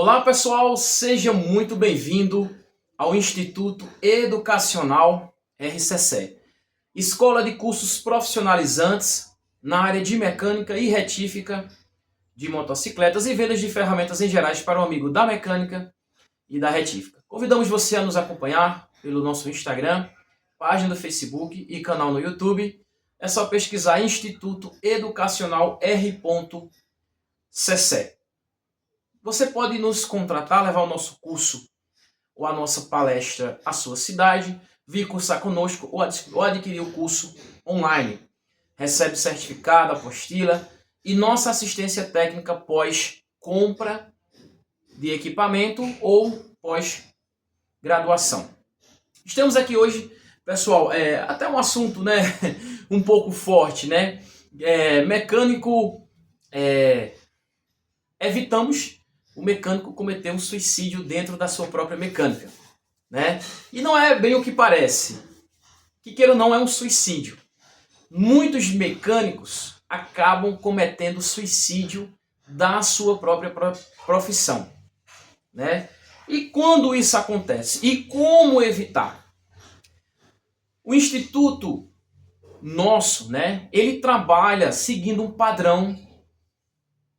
Olá pessoal, seja muito bem-vindo ao Instituto Educacional RCC, Escola de Cursos Profissionalizantes na área de mecânica e retífica de motocicletas e vendas de ferramentas em gerais para o amigo da mecânica e da retífica. Convidamos você a nos acompanhar pelo nosso Instagram, página do Facebook e canal no YouTube. É só pesquisar Instituto Educacional R.CC. Você pode nos contratar, levar o nosso curso ou a nossa palestra à sua cidade, vir cursar conosco ou adquirir o curso online. Recebe certificado, apostila e nossa assistência técnica pós-compra de equipamento ou pós-graduação. Estamos aqui hoje, pessoal, até um assunto, né, um pouco forte, né? Mecânico, evitamos o mecânico cometer um suicídio dentro da sua própria mecânica, né? E não é bem o que parece. Que queira ou não, é um suicídio. Muitos mecânicos acabam cometendo suicídio da sua própria profissão, né? E quando isso acontece? E como evitar? O Instituto nosso, né? Ele trabalha seguindo um padrão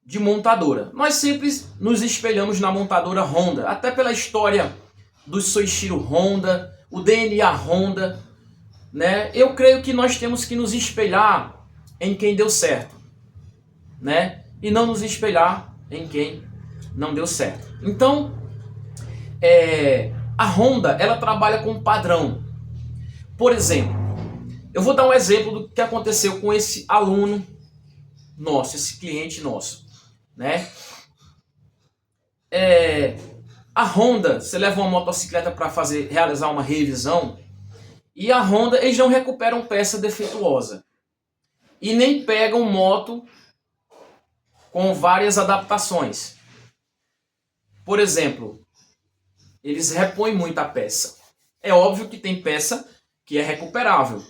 de montadora. Nós sempre nos espelhamos na montadora Honda, até pela história do Soichiro Honda, o DNA Honda, né? Eu creio que nós temos que nos espelhar em quem deu certo, né? E não nos espelhar em quem não deu certo. Então, a Honda, ela trabalha com padrão. Por exemplo, eu vou dar um exemplo do que aconteceu com esse aluno nosso, esse cliente nosso, né? A Honda, você leva uma motocicleta para realizar uma revisão e a Honda, eles não recuperam peça defeituosa e nem pegam moto com várias adaptações. Por exemplo, eles repõem muita peça. É óbvio que tem peça que é recuperável,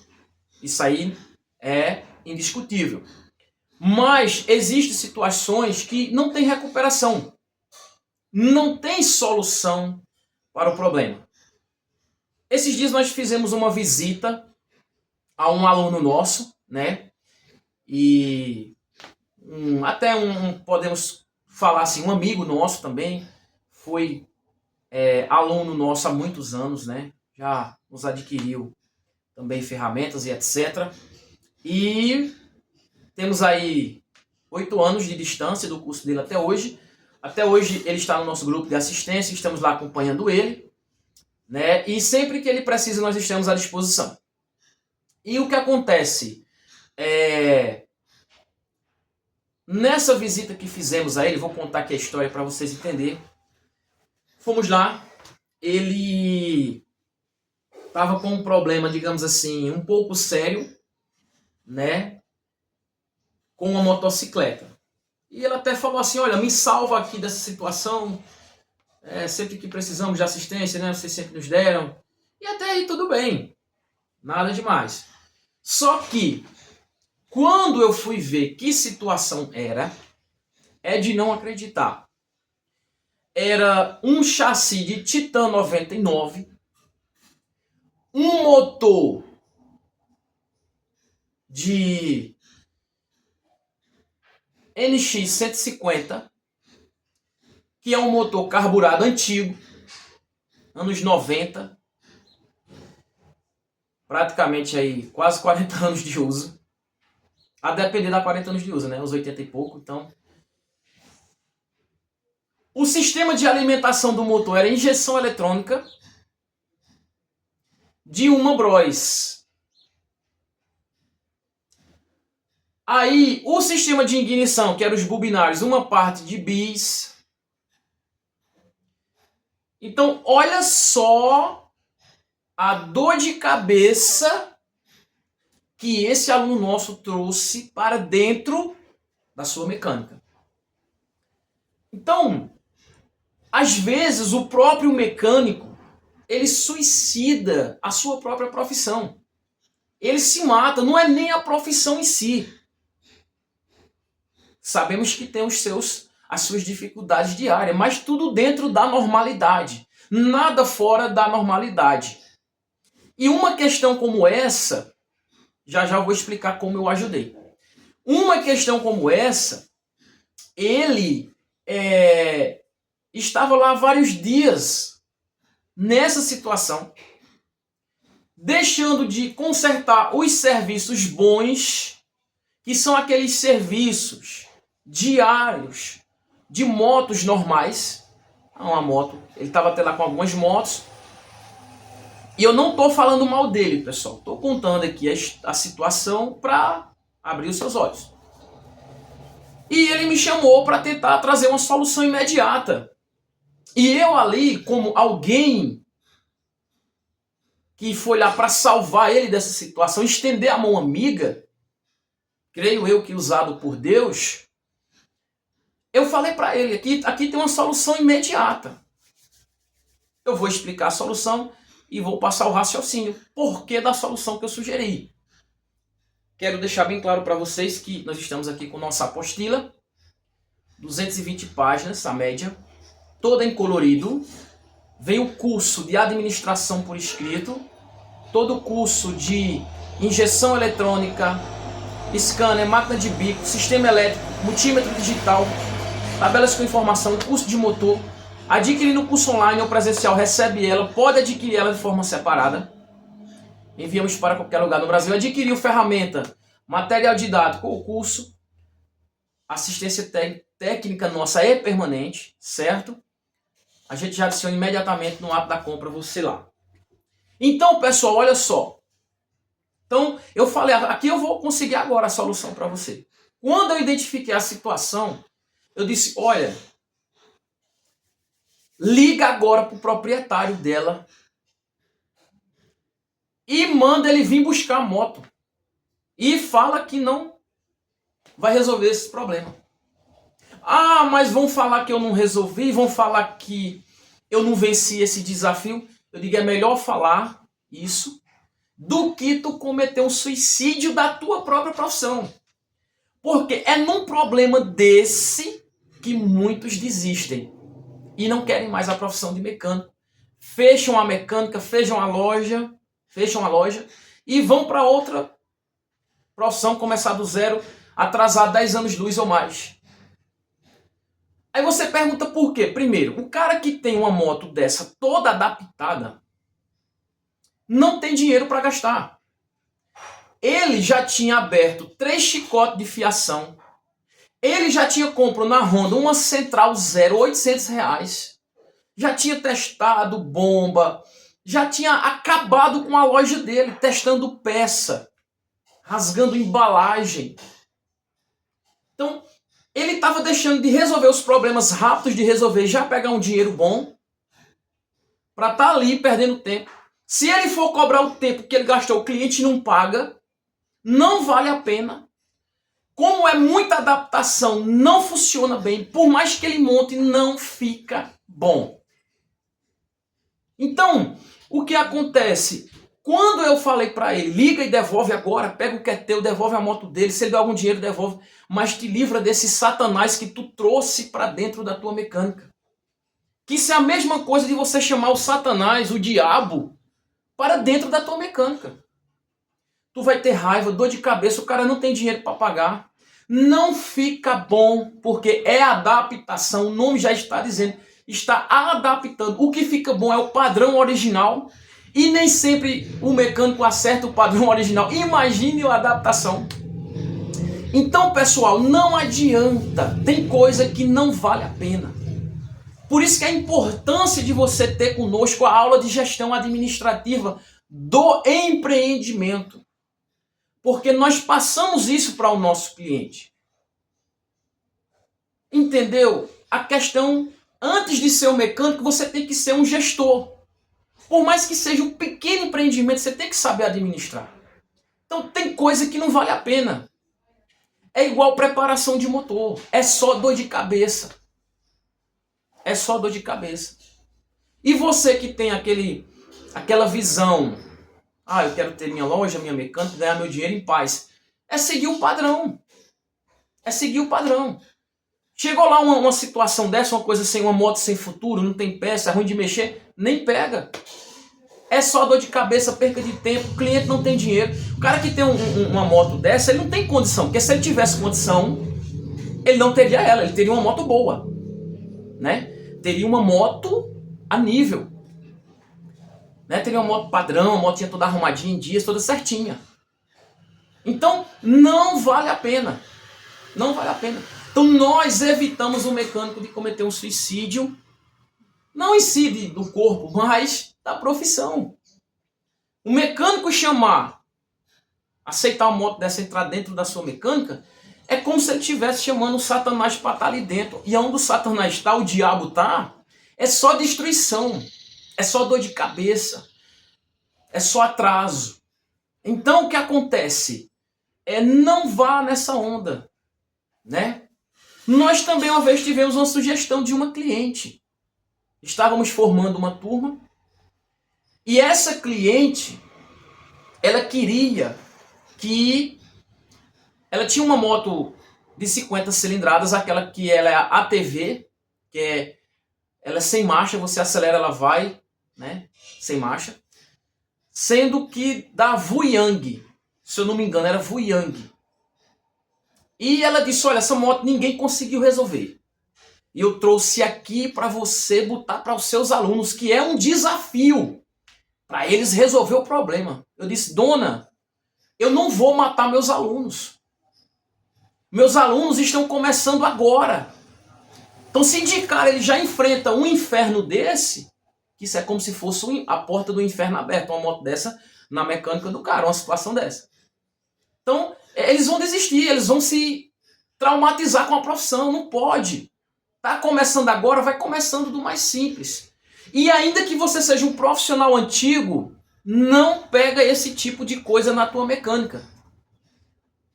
isso aí é indiscutível. Mas existem situações que não tem recuperação. Não tem solução para o problema. Esses dias nós fizemos uma visita a um aluno nosso, né? E podemos falar assim, um amigo nosso também, foi aluno nosso há muitos anos, né? Já nos adquiriu também ferramentas e etc. E temos aí 8 anos de distância do curso dele até hoje. Até hoje ele está no nosso grupo de assistência, estamos lá acompanhando ele, né? E sempre que ele precisa nós estamos à disposição. E o que acontece? Nessa visita que fizemos a ele, vou contar aqui a história para vocês entenderem. Fomos lá, ele estava com um problema, digamos assim, um pouco sério, né? Com uma motocicleta. E ele até falou assim, olha, me salva aqui dessa situação, sempre que precisamos de assistência, né, vocês sempre nos deram. E até aí tudo bem, nada demais. Só que, quando eu fui ver que situação era, é de não acreditar. Era um chassi de Titan 99, um motor de NX 150, que é um motor carburado antigo, anos 90, praticamente aí quase 40 anos de uso, a depender da 40 anos de uso, né, uns 80 e pouco, então. O sistema de alimentação do motor era injeção eletrônica de uma Bros. Aí, o sistema de ignição, que era os bubinários, uma parte de bis. Então, olha só a dor de cabeça que esse aluno nosso trouxe para dentro da sua mecânica. Então, às vezes, o próprio mecânico, ele suicida a sua própria profissão. Ele se mata, não é nem a profissão em si. Sabemos que tem os seus as suas dificuldades diárias, mas tudo dentro da normalidade, nada fora da normalidade. E uma questão como essa, já já eu vou explicar como eu ajudei. Uma questão como essa, ele estava lá há vários dias nessa situação, deixando de consertar os serviços bons, que são aqueles serviços diários de motos normais. Uma moto, ele estava até lá com algumas motos. E eu não estou falando mal dele, pessoal. Estou contando aqui a situação para abrir os seus olhos. E ele me chamou para tentar trazer uma solução imediata. E eu ali, como alguém que foi lá para salvar ele dessa situação, estender a mão amiga, creio eu que usado por Deus, eu falei para ele, aqui tem uma solução imediata. Eu vou explicar a solução e vou passar o raciocínio. Por que da solução que eu sugeri? Quero deixar bem claro para vocês que nós estamos aqui com nossa apostila, 220 páginas, a média, toda em colorido. Vem o curso de administração por escrito, todo o curso de injeção eletrônica, scanner, máquina de bico, sistema elétrico, multímetro digital, tabelas com informação, curso de motor. Adquirindo o curso online ou presencial, recebe ela, pode adquirir ela de forma separada. Enviamos para qualquer lugar no Brasil. Adquiriu ferramenta, material didático ou curso. Assistência técnica nossa é permanente, certo? A gente já adiciona imediatamente no ato da compra você lá. Então, pessoal, olha só. Então, eu falei, aqui eu vou conseguir agora a solução para você. Quando eu identifiquei a situação, eu disse, olha, liga agora para o proprietário dela e manda ele vir buscar a moto. E fala que não vai resolver esse problema. Ah, mas vão falar que eu não resolvi, vão falar que eu não venci esse desafio. Eu digo, é melhor falar isso do que tu cometer um suicídio da tua própria profissão. Porque é num problema desse que muitos desistem e não querem mais a profissão de mecânico. Fecham a mecânica, fecham a loja e vão para outra profissão, começar do zero, atrasar 10 anos de luz ou mais. Aí você pergunta por quê? Primeiro, o cara que tem uma moto dessa toda adaptada não tem dinheiro para gastar. Ele já tinha aberto 3 chicotes de fiação. Ele já tinha comprado na Honda uma central zero, R$800. Já tinha testado bomba. Já tinha acabado com a loja dele, testando peça, rasgando embalagem. Então, ele estava deixando de resolver os problemas rápidos de resolver, já pegar um dinheiro bom, para estar ali perdendo tempo. Se ele for cobrar o tempo que ele gastou, o cliente não paga, não vale a pena. Como é muita adaptação, não funciona bem, por mais que ele monte, não fica bom. Então, o que acontece? Quando eu falei para ele, liga e devolve agora, pega o que é teu, devolve a moto dele, se ele der algum dinheiro, devolve, mas te livra desse satanás que tu trouxe para dentro da tua mecânica. Que isso é a mesma coisa de você chamar o satanás, o diabo, para dentro da tua mecânica. Tu vai ter raiva, dor de cabeça, o cara não tem dinheiro para pagar. Não fica bom, porque é adaptação, o nome já está dizendo, está adaptando. O que fica bom é o padrão original, e nem sempre o mecânico acerta o padrão original. Imagine a adaptação. Então, pessoal, não adianta. Tem coisa que não vale a pena. Por isso que a importância de você ter conosco a aula de gestão administrativa do empreendimento. Porque nós passamos isso para o nosso cliente. Entendeu? A questão, antes de ser um mecânico, você tem que ser um gestor. Por mais que seja um pequeno empreendimento, você tem que saber administrar. Então tem coisa que não vale a pena. É igual preparação de motor. É só dor de cabeça. É só dor de cabeça. E você que tem aquela visão, eu quero ter minha loja, minha mecânica, ganhar meu dinheiro em paz. É seguir o padrão. É seguir o padrão. Chegou lá uma situação dessa, uma coisa sem uma moto sem futuro, não tem peça, é ruim de mexer, nem pega. É só dor de cabeça, perca de tempo, o cliente não tem dinheiro. O cara que tem uma moto dessa, ele não tem condição, porque se ele tivesse condição, ele não teria ela, ele teria uma moto boa, né? Teria uma moto a nível, né? Teria uma moto padrão, uma motinha toda arrumadinha em dias, toda certinha. Então, não vale a pena. Não vale a pena. Então, nós evitamos o mecânico de cometer um suicídio, não em si do corpo, mas da profissão. O mecânico aceitar uma moto dessa, entrar dentro da sua mecânica, é como se ele estivesse chamando o Satanás para estar ali dentro. E onde o Satanás está, o diabo está, é só destruição, é só dor de cabeça, é só atraso. Então, o que acontece? Não vá nessa onda, né? Nós também uma vez tivemos uma sugestão de uma cliente. Estávamos formando uma turma e essa cliente, ela queria que... Ela tinha uma moto de 50 cilindradas, aquela que ela é a ATV, ela é sem marcha, você acelera, ela vai, né? Sem marcha. Sendo que da Vuyang, se eu não me engano, era Vuyang. E ela disse, olha, essa moto ninguém conseguiu resolver. E eu trouxe aqui para você botar para os seus alunos, que é um desafio para eles resolver o problema. Eu disse, dona, eu não vou matar meus alunos. Meus alunos estão começando agora. Então se indicar, ele já enfrenta um inferno desse, que isso é como se fosse a porta do inferno aberta, uma moto dessa na mecânica do cara, uma situação dessa. Então, eles vão desistir, eles vão se traumatizar com a profissão, não pode. Tá começando agora, vai começando do mais simples. E ainda que você seja um profissional antigo, não pega esse tipo de coisa na tua mecânica.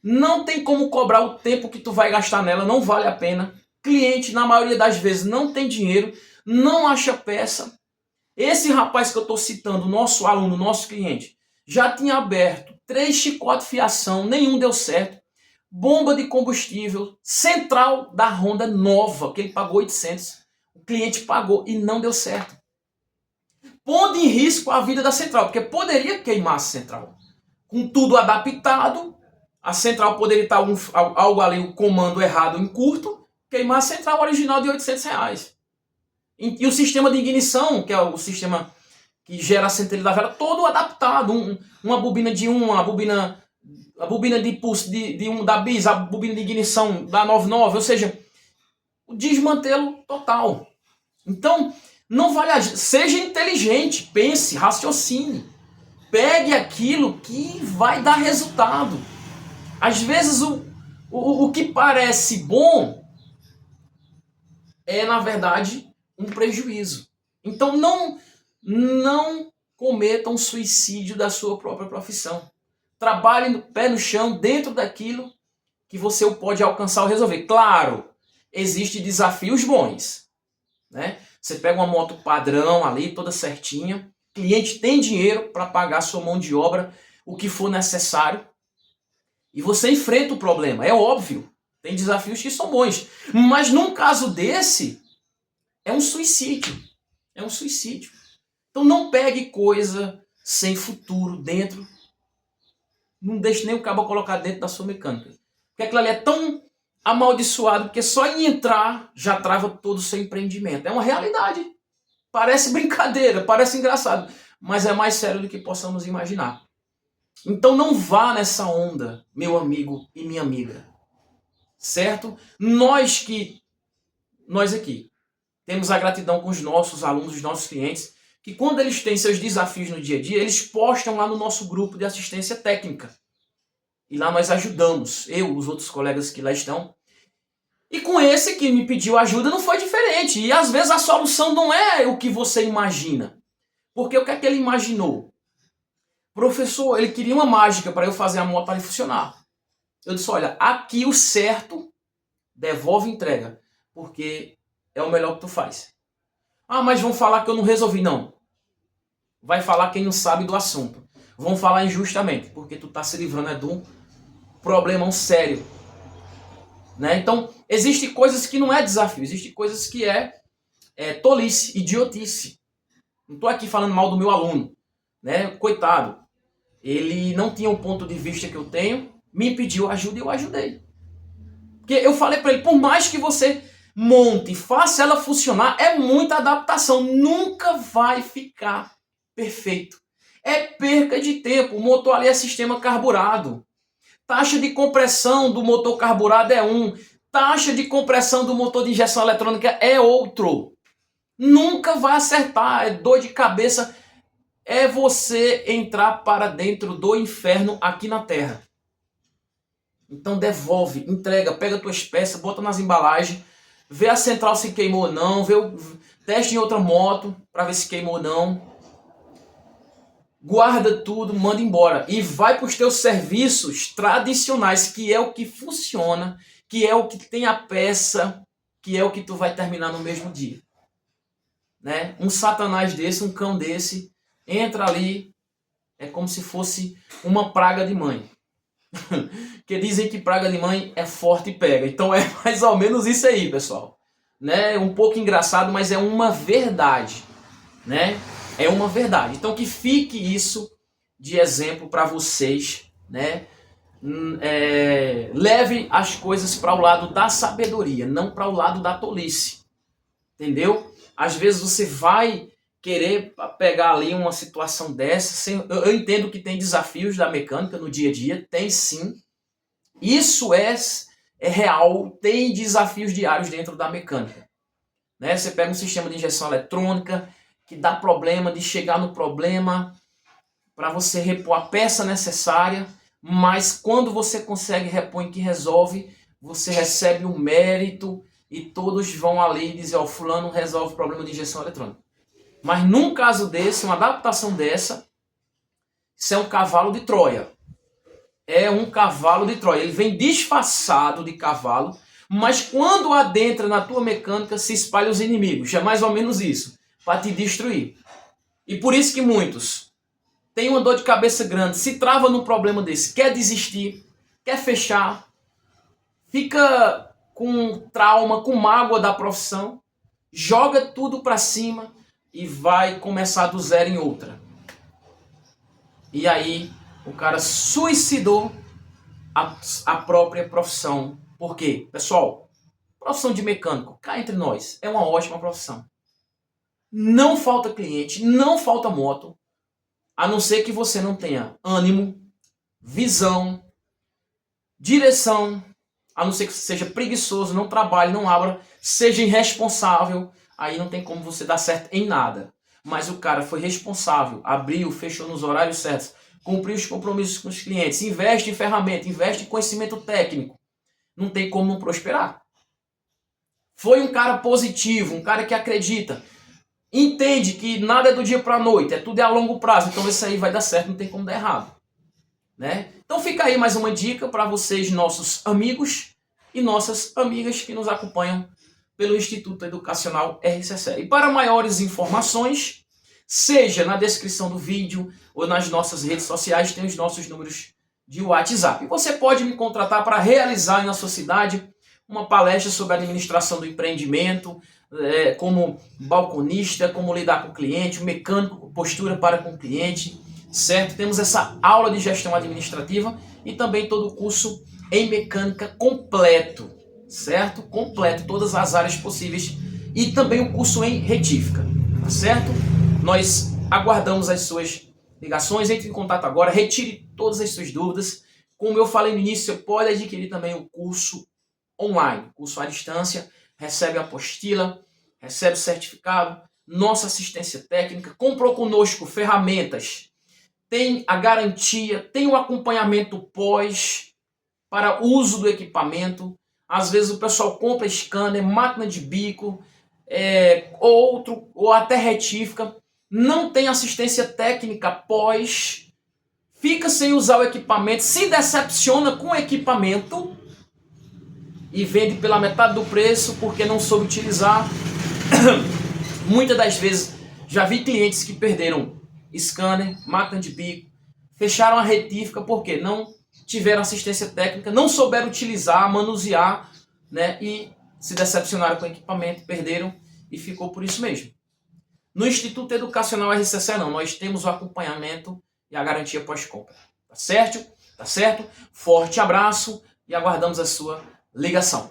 Não tem como cobrar o tempo que tu vai gastar nela, não vale a pena. Cliente, na maioria das vezes, não tem dinheiro, não acha peça. Esse rapaz que eu estou citando, nosso aluno, nosso cliente, já tinha aberto 3 chicotes fiação, nenhum deu certo. Bomba de combustível, central da Honda nova, que ele pagou 800. O cliente pagou e não deu certo. Pondo em risco a vida da central, porque poderia queimar a central. Com tudo adaptado, a central poderia estar algo ali, o comando errado em curto, queimar a central original de R$800. E o sistema de ignição, que é o sistema que gera a centelha da vela, todo adaptado. Uma bobina de a bobina de pulso da bis, a bobina de ignição da 99, ou seja, o desmantelo total. Então, não vale seja inteligente, pense, raciocine. Pegue aquilo que vai dar resultado. Às vezes o que parece bom é, na verdade, um prejuízo. Então não cometa um suicídio da sua própria profissão. Trabalhe no pé no chão, dentro daquilo que você pode alcançar ou resolver. Claro, existem desafios bons, né? Você pega uma moto padrão ali, toda certinha, o cliente tem dinheiro para pagar a sua mão de obra, o que for necessário, e você enfrenta o problema, é óbvio. Tem desafios que são bons, mas num caso desse, é um suicídio. É um suicídio. Então não pegue coisa sem futuro dentro. Não deixe nem o cabo colocar dentro da sua mecânica. Porque aquilo ali é tão amaldiçoado que só em entrar já trava todo o seu empreendimento. É uma realidade. Parece brincadeira, parece engraçado, mas é mais sério do que possamos imaginar. Então não vá nessa onda, meu amigo e minha amiga. Certo? Nós aqui temos a gratidão com os nossos alunos, os nossos clientes, que quando eles têm seus desafios no dia a dia, eles postam lá no nosso grupo de assistência técnica. E lá nós ajudamos, eu, os outros colegas que lá estão. E com esse que me pediu ajuda não foi diferente. E às vezes a solução não é o que você imagina. Porque o que é que ele imaginou? Professor, ele queria uma mágica para eu fazer a moto para ele funcionar. Eu disse, olha, aqui o certo, devolve e entrega. Porque é o melhor que tu faz. Ah, mas vão falar que eu não resolvi. Não. Vai falar quem não sabe do assunto. Vão falar injustamente. Porque tu tá se livrando de um problemão sério. Né? Então, Existem coisas que não é desafio, existem coisas que é tolice, idiotice. Não estou aqui falando mal do meu aluno, né? Coitado, ele não tinha o ponto de vista que eu tenho, me pediu ajuda e eu ajudei. Porque eu falei para ele, por mais que você monte, faça ela funcionar, é muita adaptação, nunca vai ficar perfeito. É perca de tempo, o motor ali é sistema carburado. Taxa de compressão do motor carburado é um, taxa de compressão do motor de injeção eletrônica é outro. Nunca vai acertar, é dor de cabeça, é você entrar para dentro do inferno aqui na Terra. Então devolve, entrega, pega tuas peças, bota nas embalagens, vê a central se queimou ou não, teste em outra moto para ver se queimou ou não. Guarda tudo, manda embora e vai para os teus serviços tradicionais, que é o que funciona, que é o que tem a peça, que é o que tu vai terminar no mesmo dia. Né? Um satanás desse, um cão desse, entra ali, é como se fosse uma praga de mãe. Que dizem que praga de mãe é forte e pega. Então é mais ou menos isso aí, pessoal. Né? Um pouco engraçado, mas é uma verdade. Né? É uma verdade. Então que fique isso de exemplo para vocês. Né? Leve as coisas para o lado da sabedoria, não para o lado da tolice. Entendeu? Às vezes você vai querer pegar ali uma situação dessa. Eu entendo que tem desafios da mecânica no dia a dia, tem sim. Isso é real, tem desafios diários dentro da mecânica. Né? Você pega um sistema de injeção eletrônica que dá problema, de chegar no problema para você repor a peça necessária, mas quando você consegue repor e que resolve, você recebe um mérito e todos vão ali e dizem, ó, fulano resolve o problema de injeção eletrônica. Mas num caso desse, uma adaptação dessa, isso é um cavalo de Troia. É um cavalo de Troia. Ele vem disfarçado de cavalo, mas quando adentra na tua mecânica, se espalha os inimigos. É mais ou menos isso, para te destruir. E por isso que muitos têm uma dor de cabeça grande, se trava num problema desse, quer desistir, quer fechar, fica com trauma, com mágoa da profissão, joga tudo para cima e vai começar do zero em outra. E aí o cara suicidou a própria profissão. Por quê? Pessoal, profissão de mecânico, cá entre nós, é uma ótima profissão. Não falta cliente, não falta moto, a não ser que você não tenha ânimo, visão, direção, a não ser que você seja preguiçoso, não trabalhe, não abra, seja irresponsável, aí não tem como você dar certo em nada. Mas o cara foi responsável, abriu, fechou nos horários certos, cumpriu os compromissos com os clientes, investe em ferramenta, investe em conhecimento técnico. Não tem como não prosperar. Foi um cara positivo, um cara que acredita. Entende que nada é do dia para a noite, tudo é a longo prazo. Então isso aí vai dar certo, não tem como dar errado. Né? Então fica aí mais uma dica para vocês, nossos amigos e nossas amigas que nos acompanham pelo Instituto Educacional RCCE. E para maiores informações, seja na descrição do vídeo ou nas nossas redes sociais, tem os nossos números de WhatsApp. E você pode me contratar para realizar na sua cidade uma palestra sobre a administração do empreendimento, como balconista, como lidar com o cliente, mecânico, postura para com o cliente, certo? Temos essa aula de gestão administrativa e também todo o curso em mecânica completo, certo? Completo, todas as áreas possíveis e também o curso em retífica, tá certo? Nós aguardamos as suas ligações, entre em contato agora, retire todas as suas dúvidas. Como eu falei no início, você pode adquirir também o curso online, curso à distância, recebe a apostila, recebe o certificado, nossa assistência técnica, comprou conosco ferramentas, tem a garantia, tem o acompanhamento pós para uso do equipamento. Às vezes o pessoal compra scanner, máquina de bico, ou até retífica, não tem assistência técnica pós, fica sem usar o equipamento, se decepciona com o equipamento e vende pela metade do preço porque não soube utilizar. Muitas das vezes já vi clientes que perderam scanner, máquina de bico, fecharam a retífica porque não tiveram assistência técnica, não souberam utilizar, manusear, né? E se decepcionaram com o equipamento, perderam e ficou por isso mesmo. No Instituto Educacional RCC não, nós temos o acompanhamento e a garantia pós-compra. Tá certo? Tá certo? Forte abraço e aguardamos a sua ligação.